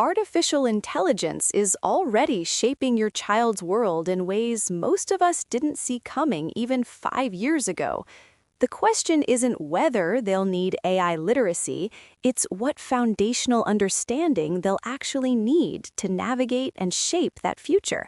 Artificial intelligence is already shaping your child's world in ways most of us didn't see coming even 5 years ago. The question isn't whether they'll need AI literacy, it's what foundational understanding they'll actually need to navigate and shape that future.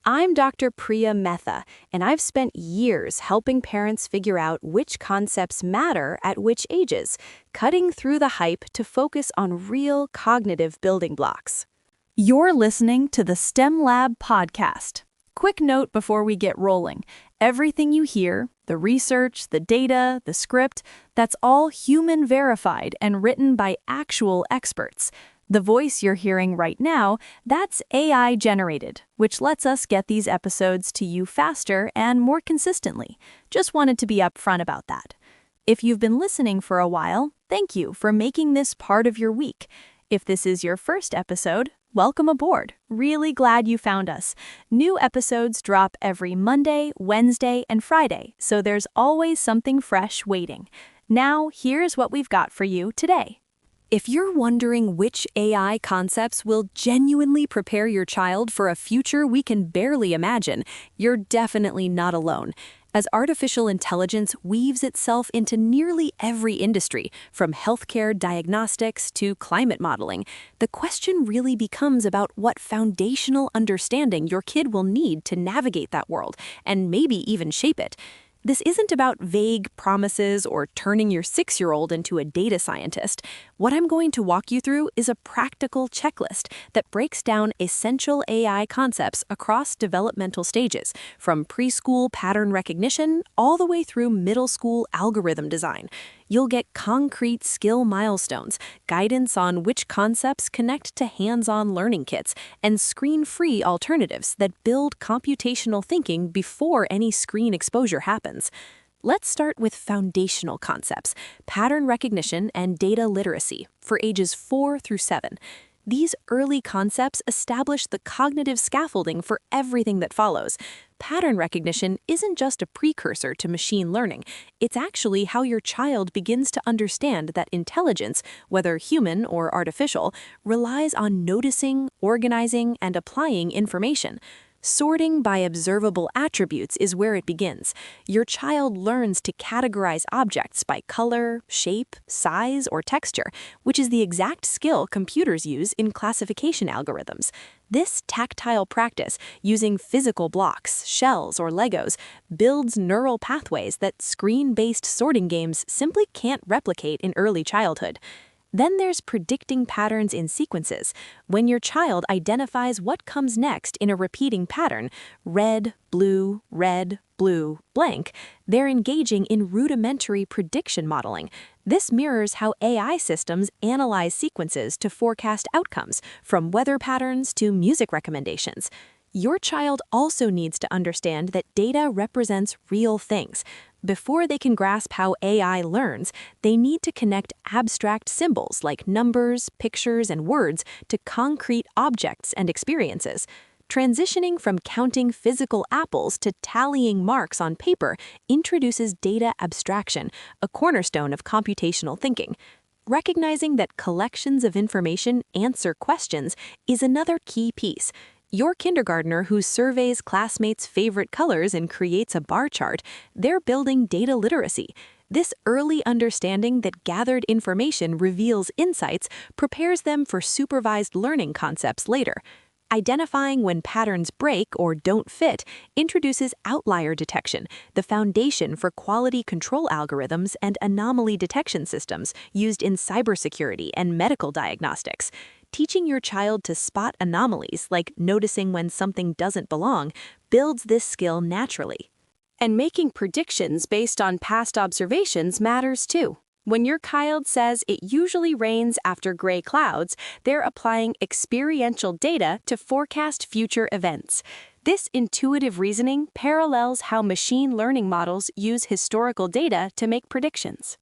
I'm Dr. Priya Mehta, and I've spent years helping parents figure out which concepts matter at which ages, cutting through the hype to focus on real cognitive building blocks. You're listening to the STEM Lab podcast. Quick note before we get rolling. Everything you hear, the research, the data, the script, that's all human verified and written by actual experts. The voice you're hearing right now, that's AI generated, which lets us get these episodes to you faster and more consistently. Just wanted to be upfront about that. If you've been listening for a while, thank you for making this part of your week. If this is your first episode, welcome aboard. Really glad you found us. New episodes drop every Monday, Wednesday, and Friday, so there's always something fresh waiting. Now, here's what we've got for you today. If you're wondering which AI concepts will genuinely prepare your child for a future we can barely imagine, you're definitely not alone. As artificial intelligence weaves itself into nearly every industry, from healthcare diagnostics to climate modeling, the question really becomes about what foundational understanding your kid will need to navigate that world, and maybe even shape it. This isn't about vague promises or turning your 6-year-old into a data scientist. What I'm going to walk you through is a practical checklist that breaks down essential AI concepts across developmental stages, from preschool pattern recognition all the way through middle school algorithm design. You'll get concrete skill milestones, guidance on which concepts connect to hands-on learning kits, and screen-free alternatives that build computational thinking before any screen exposure happens. Let's start with foundational concepts, pattern recognition and data literacy, for ages 4 through 7. These early concepts establish the cognitive scaffolding for everything that follows. Pattern recognition isn't just a precursor to machine learning. It's actually how your child begins to understand that intelligence, whether human or artificial, relies on noticing, organizing, and applying information. Sorting by observable attributes is where it begins. Your child learns to categorize objects by color, shape, size, or texture, which is the exact skill computers use in classification algorithms. This tactile practice, using physical blocks, shells, or Legos, builds neural pathways that screen-based sorting games simply can't replicate in early childhood. Then there's predicting patterns in sequences. When your child identifies what comes next in a repeating pattern, red, blue, blank, they're engaging in rudimentary prediction modeling. This mirrors how AI systems analyze sequences to forecast outcomes, from weather patterns to music recommendations. Your child also needs to understand that data represents real things. Before they can grasp how AI learns, they need to connect abstract symbols like numbers, pictures, and words to concrete objects and experiences. Transitioning from counting physical apples to tallying marks on paper introduces data abstraction, a cornerstone of computational thinking. Recognizing that collections of information answer questions is another key piece. Your kindergartner who surveys classmates' favorite colors and creates a bar chart, they're building data literacy. This early understanding that gathered information reveals insights prepares them for supervised learning concepts later. Identifying when patterns break or don't fit introduces outlier detection, the foundation for quality control algorithms and anomaly detection systems used in cybersecurity and medical diagnostics. Teaching your child to spot anomalies, like noticing when something doesn't belong, builds this skill naturally. And making predictions based on past observations matters too. When your child says it usually rains after gray clouds, they're applying experiential data to forecast future events. This intuitive reasoning parallels how machine learning models use historical data to make predictions.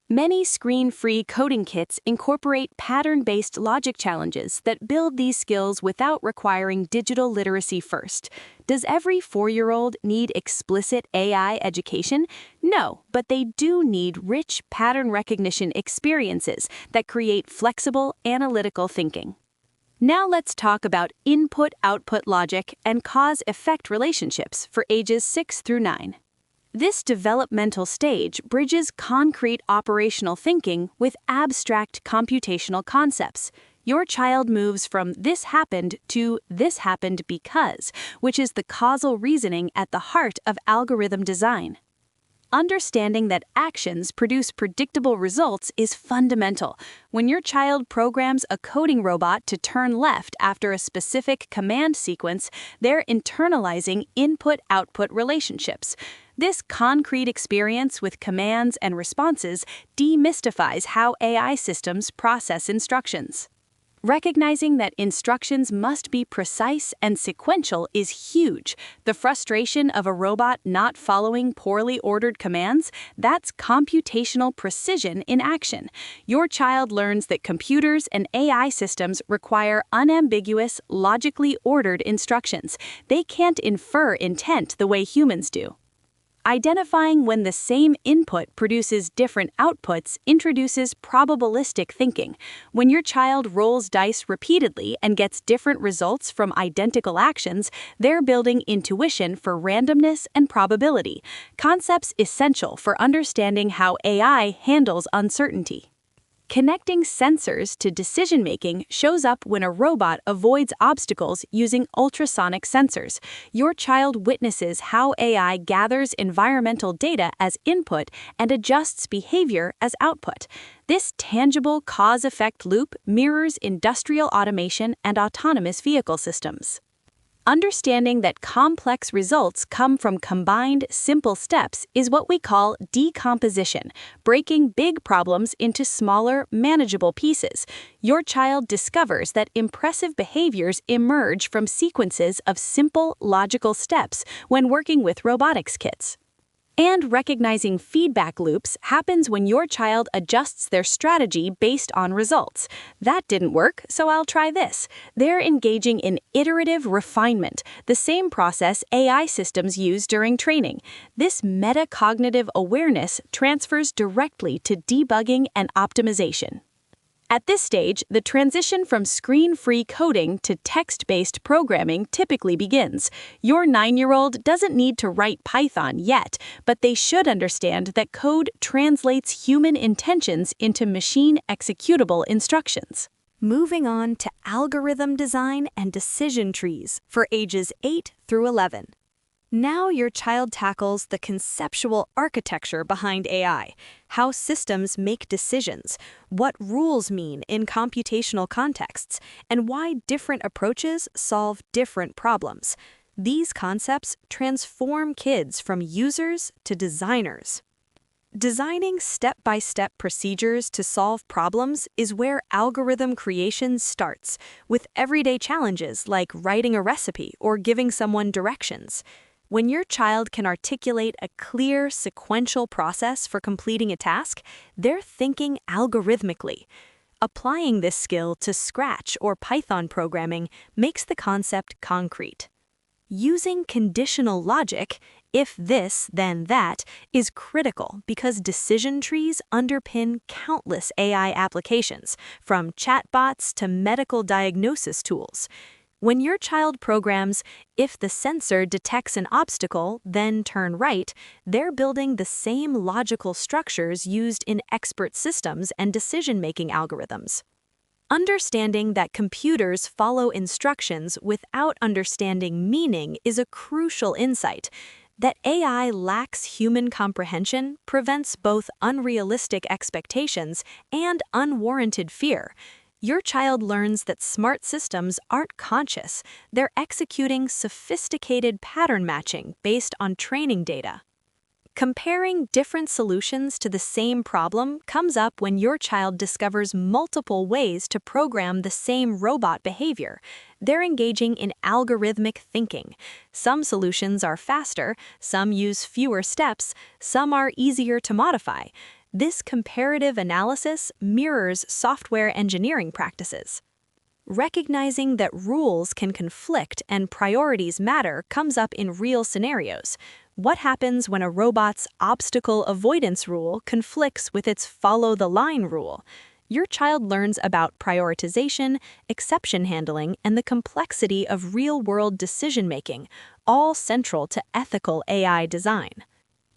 Many screen-free coding kits incorporate pattern-based logic challenges that build these skills without requiring digital literacy first. Does every 4-year-old need explicit AI education? No, but they do need rich pattern recognition experiences that create flexible, analytical thinking. Now let's talk about input-output logic and cause-effect relationships for ages 6 through 9. This developmental stage bridges concrete operational thinking with abstract computational concepts. Your child moves from "this happened" to "this happened because," which is the causal reasoning at the heart of algorithm design. Understanding that actions produce predictable results is fundamental. When your child programs a coding robot to turn left after a specific command sequence, they're internalizing input-output relationships. This concrete experience with commands and responses demystifies how AI systems process instructions. Recognizing that instructions must be precise and sequential is huge. The frustration of a robot not following poorly ordered commands, that's computational precision in action. Your child learns that computers and AI systems require unambiguous, logically ordered instructions. They can't infer intent the way humans do. Identifying when the same input produces different outputs introduces probabilistic thinking. When your child rolls dice repeatedly and gets different results from identical actions, they're building intuition for randomness and probability, concepts essential for understanding how AI handles uncertainty. Connecting sensors to decision-making shows up when a robot avoids obstacles using ultrasonic sensors. Your child witnesses how AI gathers environmental data as input and adjusts behavior as output. This tangible cause-effect loop mirrors industrial automation and autonomous vehicle systems. Understanding that complex results come from combined, simple steps is what we call decomposition, breaking big problems into smaller, manageable pieces. Your child discovers that impressive behaviors emerge from sequences of simple, logical steps when working with robotics kits. And recognizing feedback loops happens when your child adjusts their strategy based on results. That didn't work, so I'll try this. They're engaging in iterative refinement, the same process AI systems use during training. This metacognitive awareness transfers directly to debugging and optimization. At this stage, the transition from screen-free coding to text-based programming typically begins. Your 9-year-old doesn't need to write Python yet, but they should understand that code translates human intentions into machine-executable instructions. Moving on to algorithm design and decision trees for ages 8 through 11. Now your child tackles the conceptual architecture behind AI, how systems make decisions, what rules mean in computational contexts, and why different approaches solve different problems. These concepts transform kids from users to designers. Designing step-by-step procedures to solve problems is where algorithm creation starts, with everyday challenges like writing a recipe or giving someone directions. When your child can articulate a clear, sequential process for completing a task, they're thinking algorithmically. Applying this skill to Scratch or Python programming makes the concept concrete. Using conditional logic, if this, then that, is critical because decision trees underpin countless AI applications, from chatbots to medical diagnosis tools. When your child programs, if the sensor detects an obstacle, then turn right, they're building the same logical structures used in expert systems and decision-making algorithms. Understanding that computers follow instructions without understanding meaning is a crucial insight. That AI lacks human comprehension prevents both unrealistic expectations and unwarranted fear. Your child learns that smart systems aren't conscious, they're executing sophisticated pattern matching based on training data. Comparing different solutions to the same problem comes up when your child discovers multiple ways to program the same robot behavior. They're engaging in algorithmic thinking. Some solutions are faster, some use fewer steps, some are easier to modify. This comparative analysis mirrors software engineering practices. Recognizing that rules can conflict and priorities matter comes up in real scenarios. What happens when a robot's obstacle avoidance rule conflicts with its follow-the-line rule? your child learns about prioritization, exception handling, and the complexity of real-world decision-making, all central to ethical AI design.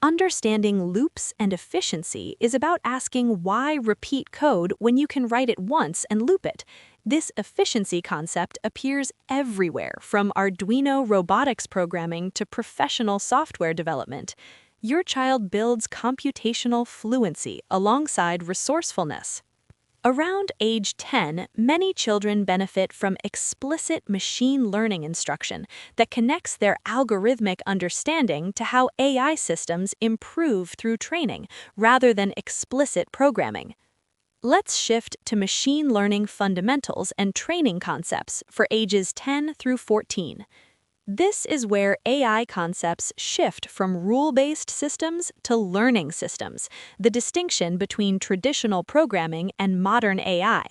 Understanding loops and efficiency is about asking why repeat code when you can write it once and loop it. This efficiency concept appears everywhere, from Arduino robotics programming to professional software development. Your child builds computational fluency alongside resourcefulness. Around age 10, many children benefit from explicit machine learning instruction that connects their algorithmic understanding to how AI systems improve through training, rather than explicit programming. Let's shift to machine learning fundamentals and training concepts for ages 10 through 14. This is where AI concepts shift from rule-based systems to learning systems, the distinction between traditional programming and modern AI.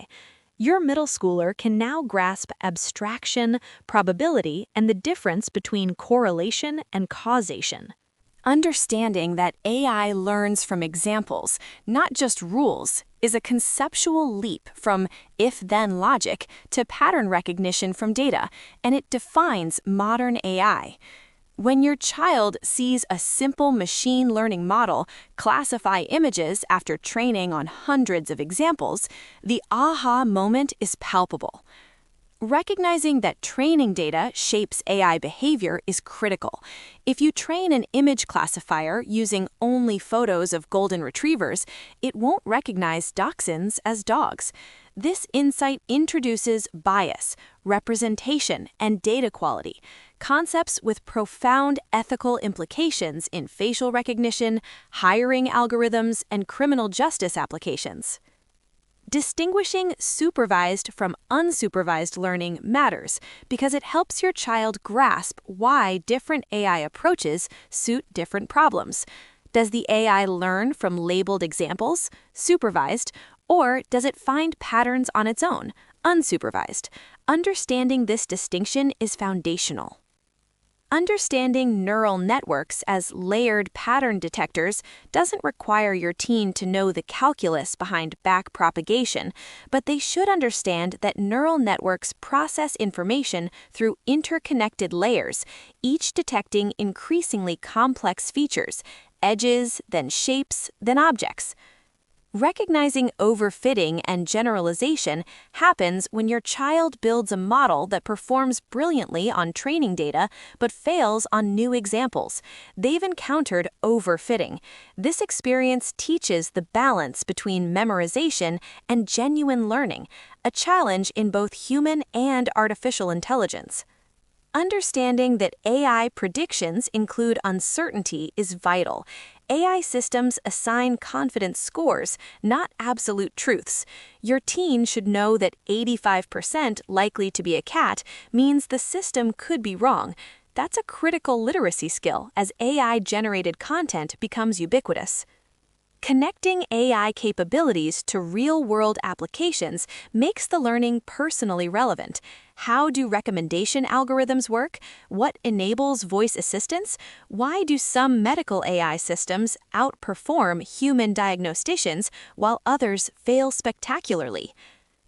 Your middle schooler can now grasp abstraction, probability, and the difference between correlation and causation. Understanding that AI learns from examples, not just rules, is a conceptual leap from if-then logic to pattern recognition from data, and it defines modern AI. When your child sees a simple machine learning model classify images after training on hundreds of examples, the aha moment is palpable. Recognizing that training data shapes AI behavior is critical. If you train an image classifier using only photos of golden retrievers, it won't recognize dachshunds as dogs. This insight introduces bias, representation, and data quality, concepts with profound ethical implications in facial recognition, hiring algorithms, and criminal justice applications. Distinguishing supervised from unsupervised learning matters because it helps your child grasp why different AI approaches suit different problems. Does the AI learn from labeled examples, supervised, or does it find patterns on its own, unsupervised? Understanding this distinction is foundational. Understanding neural networks as layered pattern detectors doesn't require your teen to know the calculus behind backpropagation, but they should understand that neural networks process information through interconnected layers, each detecting increasingly complex features, edges, then shapes, then objects. Recognizing overfitting and generalization happens when your child builds a model that performs brilliantly on training data but fails on new examples. They've encountered overfitting. This experience teaches the balance between memorization and genuine learning, a challenge in both human and artificial intelligence. Understanding that AI predictions include uncertainty is vital. AI systems assign confidence scores, not absolute truths. Your teen should know that 85% likely to be a cat means the system could be wrong. That's a critical literacy skill as AI-generated content becomes ubiquitous. Connecting AI capabilities to real-world applications makes the learning personally relevant. How do recommendation algorithms work? What enables voice assistance? Why do some medical AI systems outperform human diagnosticians while others fail spectacularly?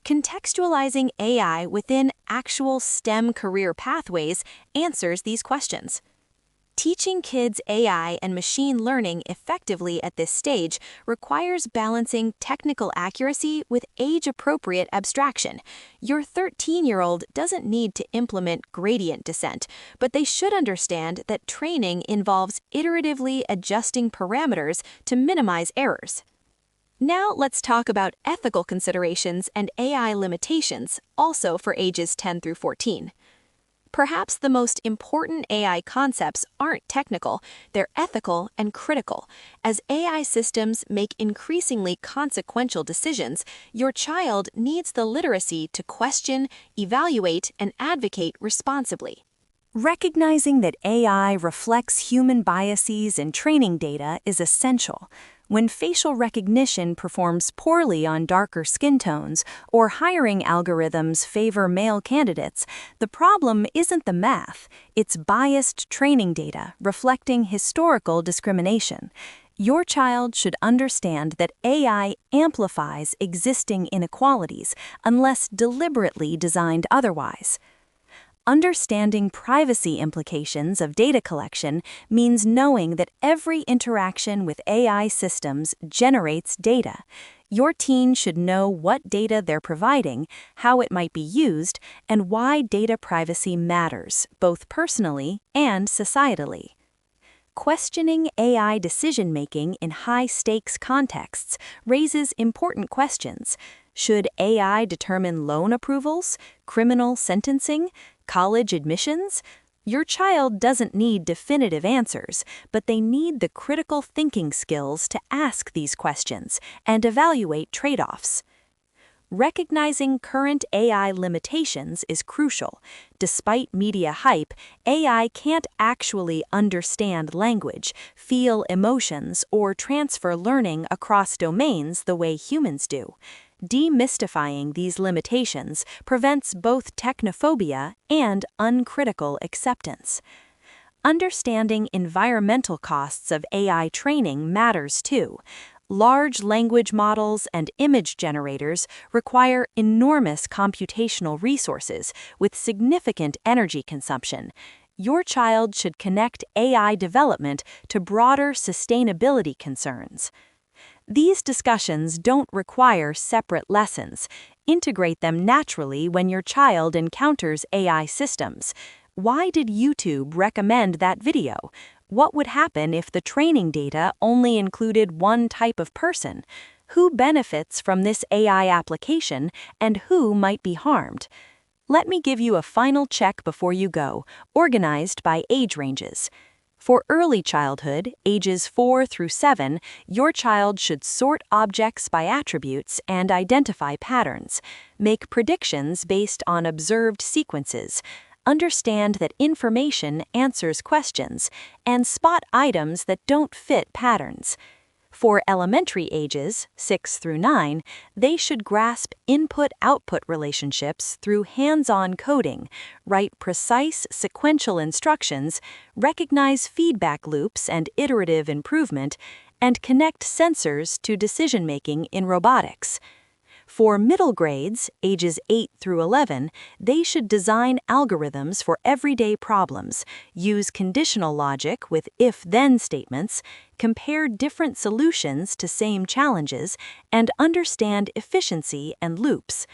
Contextualizing AI within actual STEM career pathways answers these questions. Teaching kids AI and machine learning effectively at this stage requires balancing technical accuracy with age-appropriate abstraction. Your 13-year-old doesn't need to implement gradient descent, but they should understand that training involves iteratively adjusting parameters to minimize errors. Now let's talk about ethical considerations and AI limitations, also for ages 10 through 14. Perhaps the most important AI concepts aren't technical, they're ethical and critical. As AI systems make increasingly consequential decisions, your child needs the literacy to question, evaluate, and advocate responsibly. Recognizing that AI reflects human biases in training data is essential. When facial recognition performs poorly on darker skin tones or hiring algorithms favor male candidates, the problem isn't the math, it's biased training data reflecting historical discrimination. Your child should understand that AI amplifies existing inequalities unless deliberately designed otherwise. Understanding privacy implications of data collection means knowing that every interaction with AI systems generates data. Your teen should know what data they're providing, how it might be used, and why data privacy matters, both personally and societally. Questioning AI decision-making in high-stakes contexts raises important questions. Should AI determine loan approvals, criminal sentencing, college admissions? Your child doesn't need definitive answers, but they need the critical thinking skills to ask these questions and evaluate trade-offs. Recognizing current AI limitations is crucial. Despite media hype, AI can't actually understand language, feel emotions, or transfer learning across domains the way humans do. Demystifying these limitations prevents both technophobia and uncritical acceptance. Understanding environmental costs of AI training matters too. Large language models and image generators require enormous computational resources with significant energy consumption. Your child should connect AI development to broader sustainability concerns. These discussions don't require separate lessons. Integrate them naturally when your child encounters AI systems. Why did YouTube recommend that video? What would happen if the training data only included one type of person? Who benefits from this AI application and who might be harmed? Let me give you a final check before you go, organized by age ranges. For early childhood, ages 4 through 7, your child should sort objects by attributes and identify patterns, make predictions based on observed sequences, understand that information answers questions, and spot items that don't fit patterns. For elementary ages, 6 through 9, they should grasp input-output relationships through hands-on coding, write precise sequential instructions, recognize feedback loops and iterative improvement, and connect sensors to decision-making in robotics. For middle grades, ages 8 through 11, they should design algorithms for everyday problems, use conditional logic with if-then statements, compare different solutions to same challenges, and understand efficiency and loops.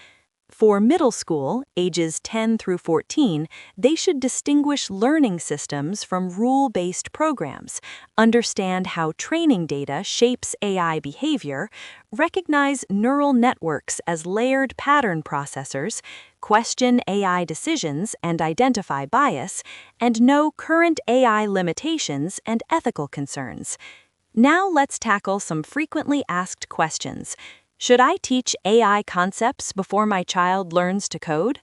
For middle school, ages 10 through 14, they should distinguish learning systems from rule-based programs, understand how training data shapes AI behavior, recognize neural networks as layered pattern processors, question AI decisions and identify bias, and know current AI limitations and ethical concerns. Now let's tackle some frequently asked questions. Should I teach AI concepts before my child learns to code?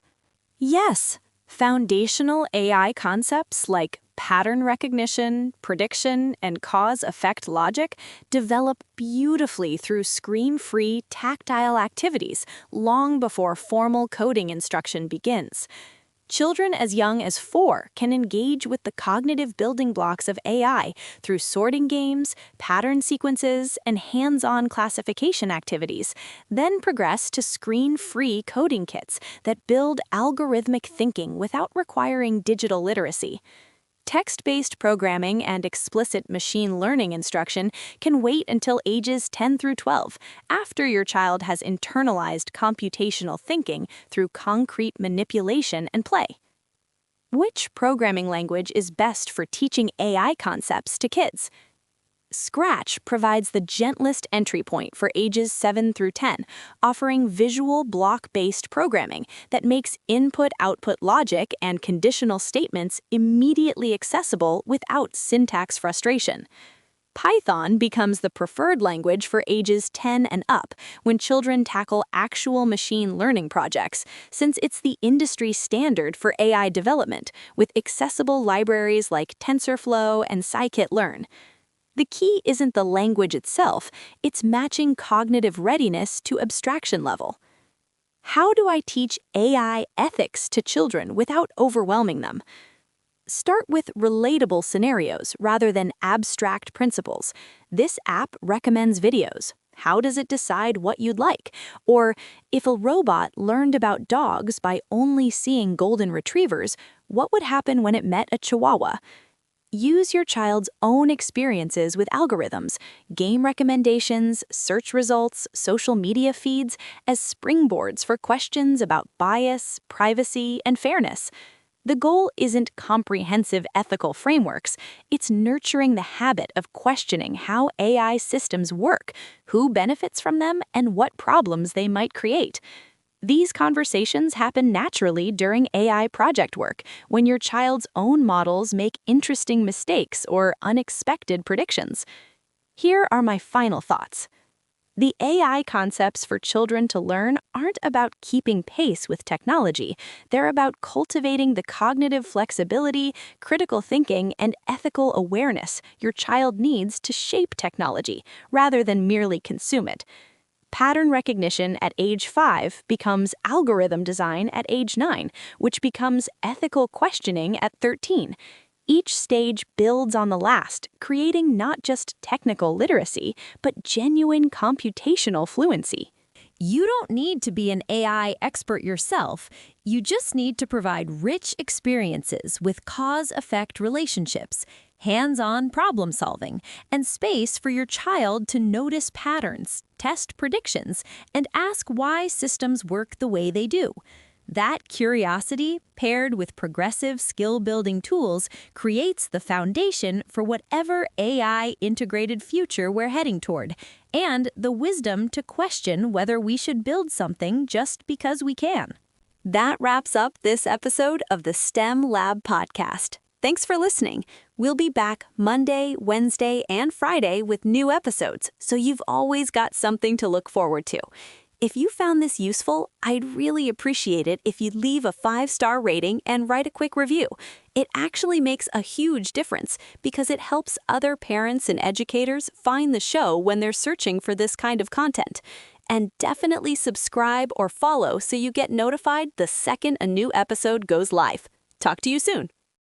Yes, foundational AI concepts like pattern recognition, prediction, and cause-effect logic develop beautifully through screen-free, tactile activities long before formal coding instruction begins. Children as young as 4 can engage with the cognitive building blocks of AI through sorting games, pattern sequences, and hands-on classification activities, then progress to screen-free coding kits that build algorithmic thinking without requiring digital literacy. Text-based programming and explicit machine learning instruction can wait until ages 10 through 12, after your child has internalized computational thinking through concrete manipulation and play. Which programming language is best for teaching AI concepts to kids? Scratch provides the gentlest entry point for ages 7 through 10, offering visual block-based programming that makes input-output logic and conditional statements immediately accessible without syntax frustration. Python becomes the preferred language for ages 10 and up when children tackle actual machine learning projects, since it's the industry standard for AI development, with accessible libraries like TensorFlow and scikit-learn. The key isn't the language itself, it's matching cognitive readiness to abstraction level. How do I teach AI ethics to children without overwhelming them? start with relatable scenarios rather than abstract principles. This app recommends videos. How does it decide what you'd like? Or if a robot learned about dogs by only seeing golden retrievers, what would happen when it met a chihuahua? Use your child's own experiences with algorithms, game recommendations, search results, social media feeds as springboards for questions about bias, privacy, and fairness. The goal isn't comprehensive ethical frameworks, it's nurturing the habit of questioning how AI systems work, who benefits from them, and what problems they might create. These conversations happen naturally during AI project work, when your child's own models make interesting mistakes or unexpected predictions. Here are my final thoughts. The AI concepts for children to learn aren't about keeping pace with technology. They're about cultivating the cognitive flexibility, critical thinking, and ethical awareness your child needs to shape technology, rather than merely consume it. Pattern recognition at age 5 becomes algorithm design at age 9, which becomes ethical questioning at 13. Each stage builds on the last, creating not just technical literacy, but genuine computational fluency. You don't need to be an AI expert yourself. You just need to provide rich experiences with cause-effect relationships, hands-on problem solving, and space for your child to notice patterns, test predictions, and ask why systems work the way they do. That curiosity, paired with progressive skill-building tools, creates the foundation for whatever AI-integrated future we're heading toward, and the wisdom to question whether we should build something just because we can. That wraps up this episode of the STEM Lab podcast. Thanks for listening. We'll be back Monday, Wednesday, and Friday with new episodes, so you've always got something to look forward to. If you found this useful, I'd really appreciate it if you'd leave a 5-star rating and write a quick review. It actually makes a huge difference because it helps other parents and educators find the show when they're searching for this kind of content. And definitely subscribe or follow so you get notified the second a new episode goes live. Talk to you soon.